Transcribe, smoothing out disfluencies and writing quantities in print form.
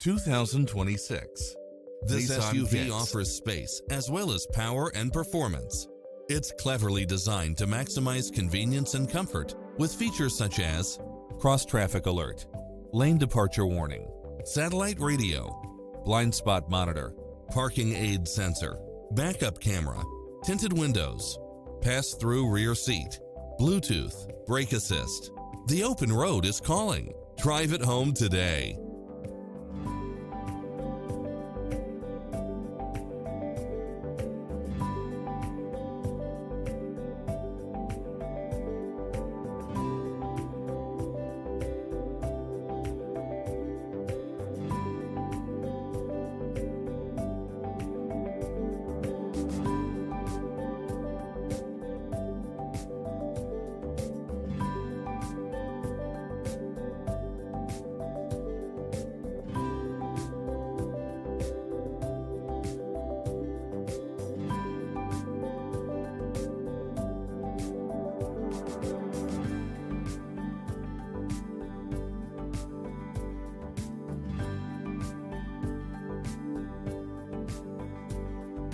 2026 This Nissan SUV Kicks. offers space as well as power and performance. It's cleverly designed to maximize convenience and comfort with features such as cross-traffic alert, lane departure warning, satellite radio, blind spot monitor, parking aid sensor, backup camera, tinted windows, pass-through rear seat, Bluetooth, brake assist. The open road is calling. Drive it home today.